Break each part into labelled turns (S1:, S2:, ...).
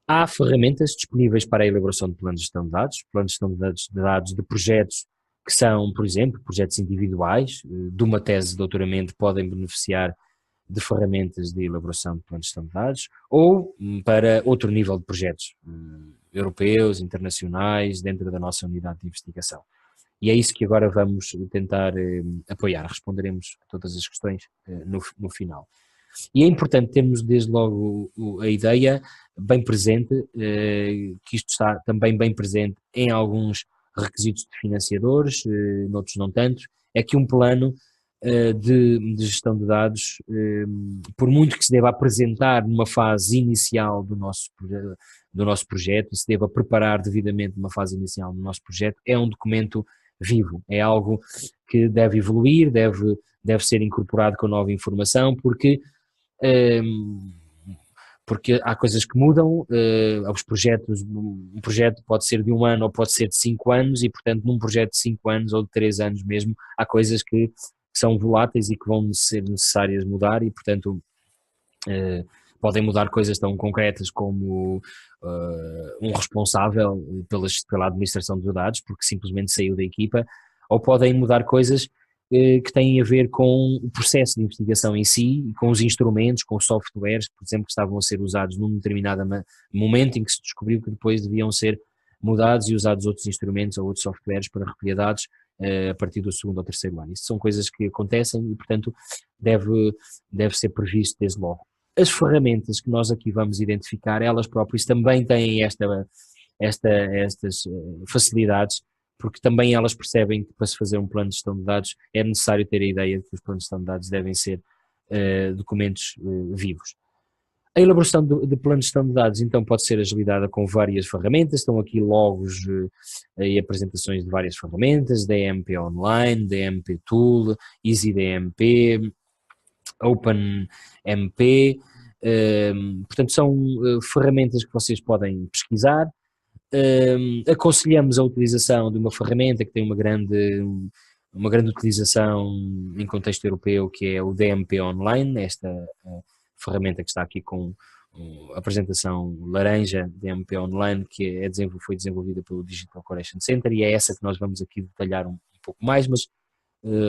S1: Há ferramentas disponíveis para a elaboração de planos de gestão de dados de projetos que são, por exemplo, projetos individuais, de uma tese de doutoramento podem beneficiar de ferramentas de elaboração de planos de gestão de dados, ou para outro nível de projetos europeus, internacionais, dentro da nossa unidade de investigação. E é isso que agora vamos tentar apoiar. Responderemos a todas as questões no final. E é importante termos desde logo a ideia bem presente, que isto está também bem presente em alguns requisitos de financiadores, noutros não tanto, é que um plano de gestão de dados, por muito que se deva apresentar numa fase inicial do nosso projeto e se deva preparar devidamente numa fase inicial do nosso projeto, é um documento vivo, é algo que deve evoluir, deve ser incorporado com nova informação, porque há coisas que mudam, os projetos, um projeto pode ser de um ano ou pode ser de 5 anos e, portanto, num projeto de 5 anos ou de 3 anos mesmo, há coisas que são voláteis e que vão ser necessárias mudar e, portanto, podem mudar coisas tão concretas como um responsável pela administração dos dados, porque simplesmente saiu da equipa, ou podem mudar coisas que têm a ver com o processo de investigação em si, com os instrumentos, com os softwares, por exemplo, que estavam a ser usados num determinado momento em que se descobriu que depois deviam ser mudados e usados outros instrumentos ou outros softwares para recolher dados a partir do segundo ou terceiro ano. Isso são coisas que acontecem e, portanto, deve ser previsto desde logo. As ferramentas que nós aqui vamos identificar, elas próprias também têm estas facilidades, porque também elas percebem que para se fazer um plano de gestão de dados é necessário ter a ideia de que os planos de gestão de dados devem ser documentos vivos. A elaboração de planos de gestão de dados, então, pode ser agilizada com várias ferramentas. Estão aqui logos e apresentações de várias ferramentas, DMP Online, DMP Tool, EasyDMP, OpenMP. Portanto, são ferramentas que vocês podem pesquisar. Aconselhamos a utilização de uma ferramenta que tem uma grande utilização em contexto europeu, que é o DMP Online, esta ferramenta que está aqui com a apresentação laranja, DMP Online, que foi desenvolvida pelo Digital Operation Center, e é essa que nós vamos aqui detalhar um pouco mais, mas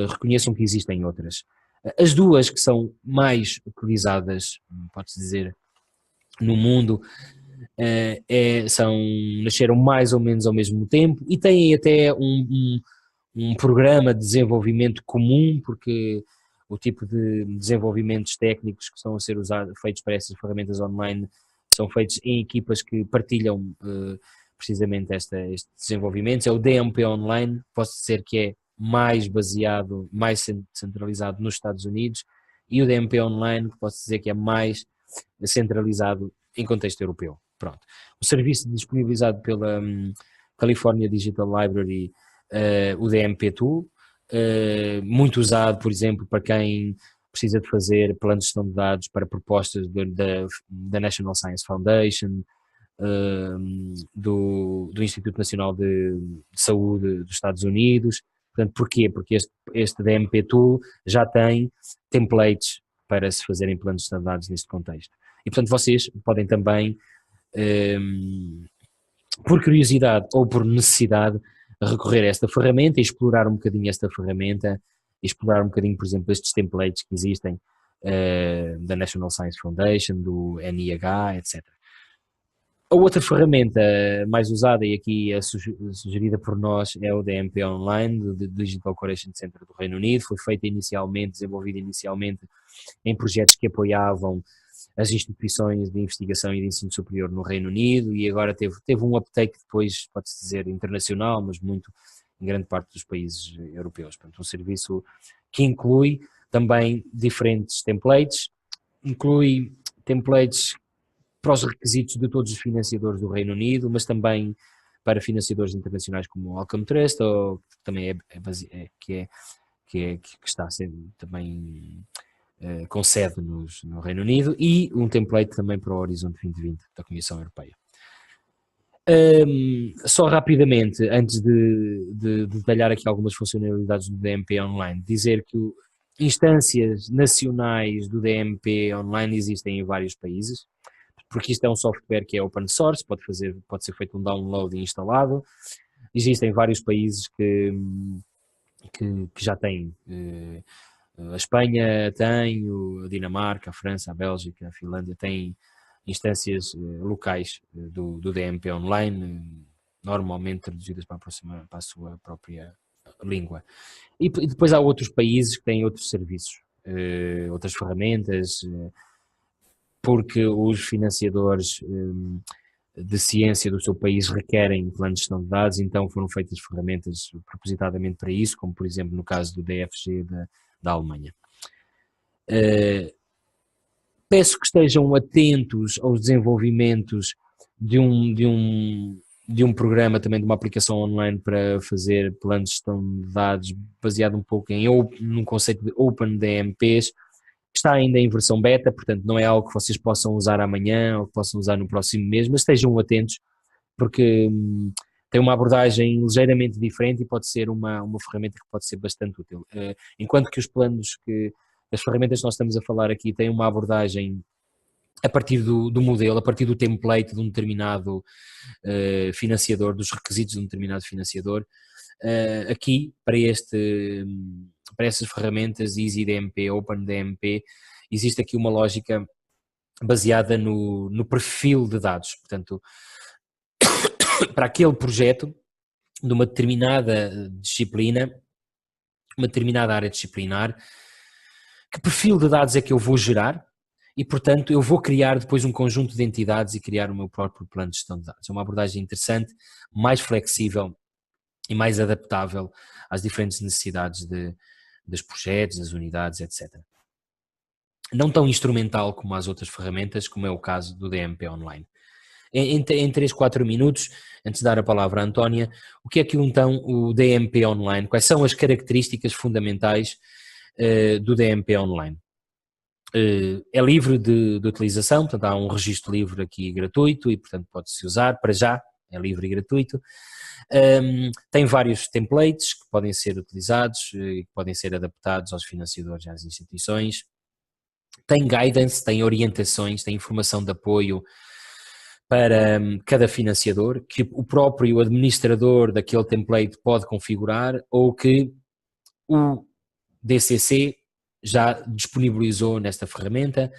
S1: reconheçam que existem outras. As duas que são mais utilizadas, pode-se dizer, no mundo, nasceram mais ou menos ao mesmo tempo e têm até um programa de desenvolvimento comum, porque o tipo de desenvolvimentos técnicos que estão a ser feitos para essas ferramentas online são feitos em equipas que partilham precisamente estes desenvolvimentos. É o DMP Online, posso dizer que é mais baseado, mais centralizado nos Estados Unidos, e o DMP Online, que posso dizer que é mais centralizado em contexto europeu. Pronto. O serviço disponibilizado pela California Digital Library, o DMP Tool, muito usado, por exemplo, para quem precisa de fazer planos de gestão de dados para propostas da National Science Foundation, do Instituto Nacional de Saúde dos Estados Unidos. Portanto, porquê? Porque este DMP Tool já tem templates para se fazerem planos de gestão de dados neste contexto. E, portanto, vocês podem também, por curiosidade ou por necessidade, recorrer a esta ferramenta e explorar um bocadinho esta ferramenta, e explorar um bocadinho, por exemplo, estes templates que existem da National Science Foundation, do NIH, etc. A outra ferramenta mais usada e aqui sugerida por nós é o DMP Online, do Digital Operation Center do Reino Unido. Foi feita inicialmente, desenvolvida inicialmente em projetos que apoiavam as instituições de investigação e de ensino superior no Reino Unido, e agora teve um uptake depois, pode-se dizer, internacional, mas muito em grande parte dos países europeus. Portanto, um serviço que inclui também diferentes templates, inclui templates para os requisitos de todos os financiadores do Reino Unido, mas também para financiadores internacionais como o Wellcome Trust, ou que também que está a ser também com sede no Reino Unido, e um template também para o Horizonte 2020 da Comissão Europeia. Só rapidamente, antes de detalhar aqui algumas funcionalidades do DMP Online, dizer que instâncias nacionais do DMP Online existem em vários países. porque isto é um software que é open source, pode ser feito um download e instalado. Existem vários países que já têm. A Espanha tem, a Dinamarca, a França, a Bélgica, a Finlândia têm instâncias locais do DMP online, normalmente traduzidas para a sua própria língua. E depois há outros países que têm outros serviços, outras ferramentas, porque os financiadores de ciência do seu país requerem planos de gestão de dados, então foram feitas ferramentas propositadamente para isso, como por exemplo no caso do DFG da Alemanha. Peço que estejam atentos aos desenvolvimentos de um programa também, de uma aplicação online para fazer planos de gestão de dados baseado um pouco num conceito de OpenDMPs, que está ainda em versão beta, portanto não é algo que vocês possam usar amanhã ou que possam usar no próximo mês, mas estejam atentos porque tem uma abordagem ligeiramente diferente e pode ser uma ferramenta que pode ser bastante útil. Enquanto que as ferramentas que nós estamos a falar aqui têm uma abordagem a partir do modelo, a partir do template de um determinado financiador, dos requisitos de um determinado financiador, aqui para essas ferramentas EasyDMP, OpenDMP, existe aqui uma lógica baseada no perfil de dados, portanto, para aquele projeto de uma determinada disciplina, uma determinada área disciplinar, que perfil de dados é que eu vou gerar e, portanto, eu vou criar depois um conjunto de entidades e criar o meu próprio plano de gestão de dados. É uma abordagem interessante, mais flexível e mais adaptável às diferentes necessidades dos projetos, das unidades, etc. Não tão instrumental como as outras ferramentas, como é o caso do DMP Online. Em 3, 4 minutos, antes de dar a palavra à Antónia, o que é que então o DMP Online, quais são as características fundamentais do DMP Online? É livre de utilização, portanto há um registro livre aqui gratuito e portanto pode-se usar, para já é livre e gratuito. Tem vários templates que podem ser utilizados e que podem ser adaptados aos financiadores e às instituições. Tem guidance, tem orientações, tem informação de apoio para cada financiador, que o próprio administrador daquele template pode configurar ou que o DCC já disponibilizou nesta ferramenta.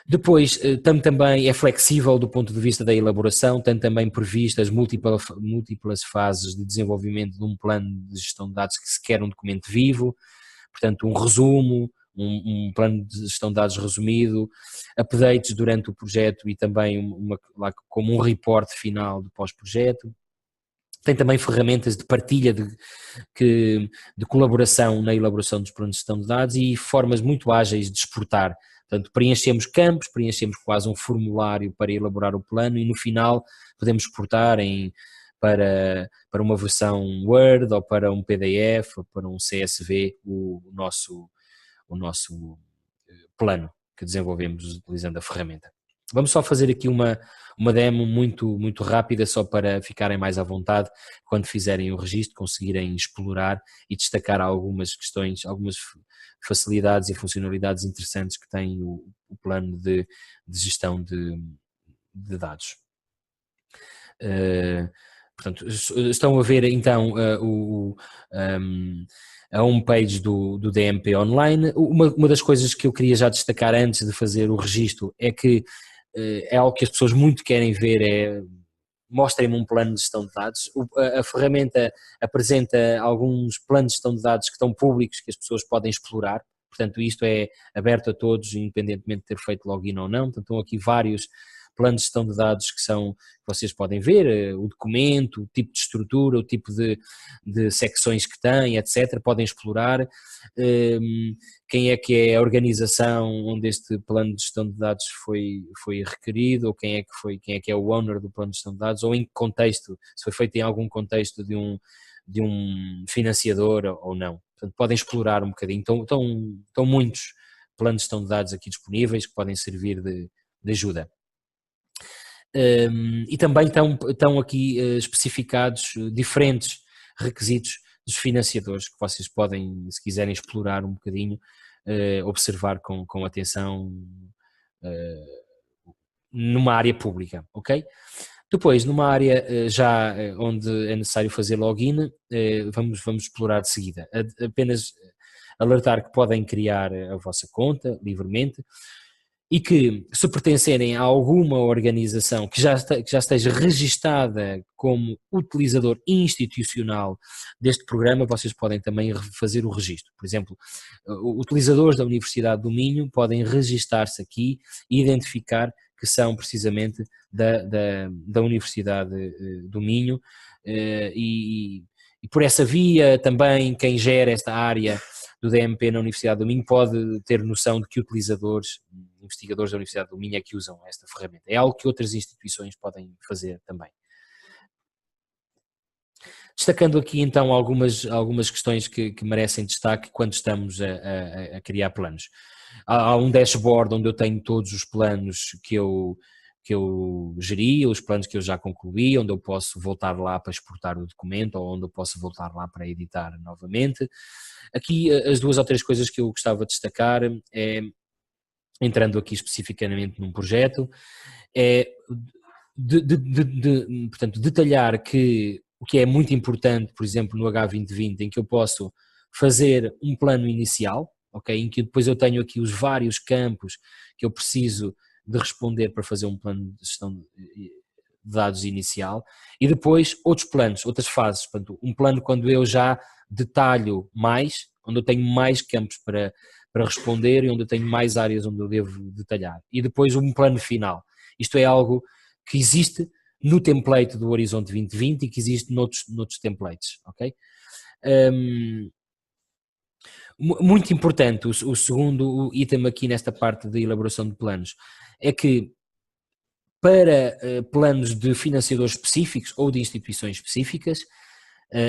S1: Depois, também é flexível do ponto de vista da elaboração, tem também previstas múltiplas fases de desenvolvimento de um plano de gestão de dados que se quer um documento vivo, portanto um resumo, um plano de gestão de dados resumido, updates durante o projeto e também como um report final do pós-projeto. Tem também ferramentas de partilha de colaboração na elaboração dos planos de gestão de dados e formas muito ágeis de exportar. Portanto, preenchemos campos, preenchemos quase um formulário para elaborar o plano e no final podemos exportar para uma versão Word ou para um PDF ou para um CSV o nosso plano que desenvolvemos utilizando a ferramenta. Vamos só fazer aqui uma demo muito rápida, só para ficarem mais à vontade, quando fizerem o registro, conseguirem explorar e destacar algumas questões, algumas facilidades e funcionalidades interessantes que tem o plano de gestão de dados. Portanto, estão a ver então a homepage do DMP Online. Uma das coisas que eu queria já destacar antes de fazer o registro é que é algo que as pessoas muito querem ver, mostrem-me um plano de gestão de dados. A ferramenta apresenta alguns planos de gestão de dados que estão públicos, que as pessoas podem explorar, portanto isto é aberto a todos, independentemente de ter feito login ou não, portanto estão aqui vários planos de gestão de dados que vocês podem ver, o documento, o tipo de estrutura, o tipo de secções que tem, etc. Podem explorar quem é que é a organização onde este plano de gestão de dados foi requerido, ou quem é que é o owner do plano de gestão de dados, ou em que contexto, se foi feito em algum contexto de um financiador ou não. Portanto, podem explorar um bocadinho. Estão muitos planos de gestão de dados aqui disponíveis que podem servir de ajuda. E também estão aqui especificados diferentes requisitos dos financiadores que vocês podem, se quiserem explorar um bocadinho, observar com atenção numa área pública, ok? Depois, numa área já onde é necessário fazer login, vamos explorar de seguida. Apenas alertar que podem criar a vossa conta livremente e que, se pertencerem a alguma organização que já esteja registada como utilizador institucional deste programa, vocês podem também fazer o registro. Por exemplo, utilizadores da Universidade do Minho podem registar-se aqui e identificar que são precisamente da Universidade do Minho e por essa via também quem gera esta área do DMP na Universidade do Minho pode ter noção de que utilizadores, investigadores da Universidade do Minho é que usam esta ferramenta. É algo que outras instituições podem fazer também. Destacando aqui então algumas questões que merecem destaque quando estamos a criar planos. Há um dashboard onde eu tenho todos os planos que eu geri, os planos que eu já concluí, onde eu posso voltar lá para exportar o documento ou onde eu posso voltar lá para editar novamente. Aqui as 2 ou 3 coisas que eu gostava de destacar é, entrando aqui especificamente num projeto, é portanto, detalhar que o que é muito importante, por exemplo, no H2020, em que eu posso fazer um plano inicial, ok, em que depois eu tenho aqui os vários campos que eu preciso de responder para fazer um plano de gestão de dados inicial, e depois outros planos, outras fases, portanto, um plano quando eu já detalho mais, onde eu tenho mais campos para responder e onde eu tenho mais áreas onde eu devo detalhar, e depois um plano final. Isto é algo que existe no template do Horizonte 2020 e que existe noutros templates, ok? Muito importante, o segundo item aqui nesta parte de elaboração de planos, é que para planos de financiadores específicos ou de instituições específicas,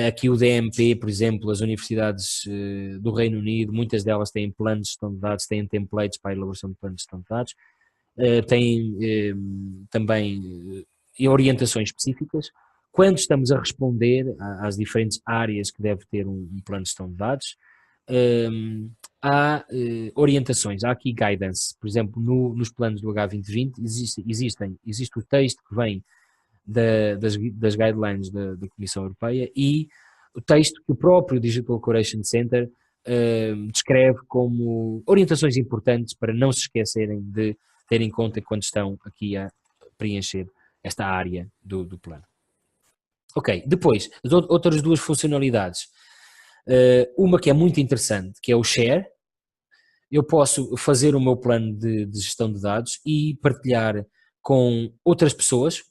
S1: aqui o DMP, por exemplo, as universidades do Reino Unido, muitas delas têm planos de gestão de dados, têm templates para a elaboração de planos de gestão de dados, têm também orientações específicas. Quando estamos a responder às diferentes áreas que deve ter um plano de gestão de dados, há orientações, há aqui guidance, por exemplo, nos planos do H2020 existe o texto que vem das guidelines da Comissão Europeia e o texto que o próprio Digital Curation Center descreve como orientações importantes para não se esquecerem de ter em conta quando estão aqui a preencher esta área do plano. Ok, depois, as outras 2 funcionalidades. Uma que é muito interessante, que é o share. Eu posso fazer o meu plano de gestão de dados e partilhar com outras pessoas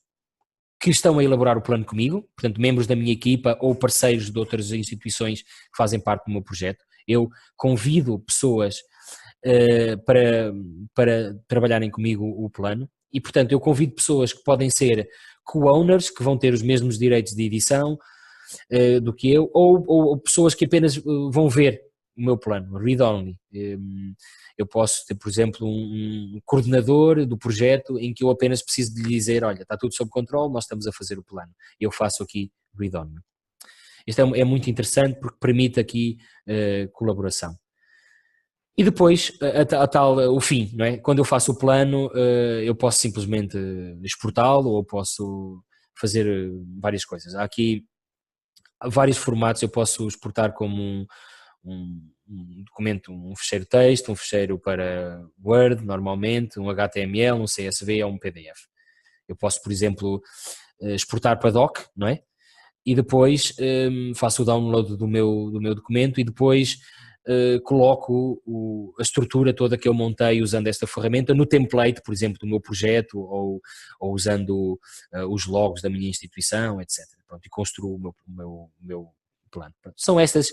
S1: que estão a elaborar o plano comigo, portanto, membros da minha equipa ou parceiros de outras instituições que fazem parte do meu projeto. Eu convido pessoas para trabalharem comigo o plano e, portanto, eu convido pessoas que podem ser co-owners, que vão ter os mesmos direitos de edição do que eu, ou pessoas que apenas vão ver o meu plano, read-only. Eu posso ter, por exemplo, um coordenador do projeto em que eu apenas preciso de lhe dizer, olha, está tudo sob controle, nós estamos a fazer o plano. Eu faço aqui read-only. Isto é muito interessante porque permite aqui colaboração. E depois, o fim, não é? Quando eu faço o plano, eu posso simplesmente exportá-lo ou posso fazer várias coisas. Há aqui vários formatos, eu posso exportar como um documento, um ficheiro texto, um ficheiro para Word, normalmente, um HTML, um CSV ou um PDF. Eu posso, por exemplo, exportar para doc, não é? E depois faço o download do meu documento e depois coloco a estrutura toda que eu montei usando esta ferramenta no template, por exemplo, do meu projeto ou usando os logos da minha instituição, etc. Pronto, e construo o meu plano. Pronto, são estas.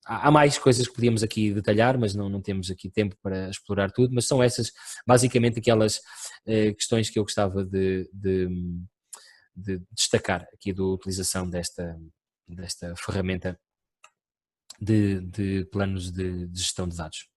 S1: Há mais coisas que podíamos aqui detalhar, mas não temos aqui tempo para explorar tudo, mas são essas basicamente aquelas questões que eu gostava de destacar aqui da utilização desta ferramenta de planos de gestão de dados.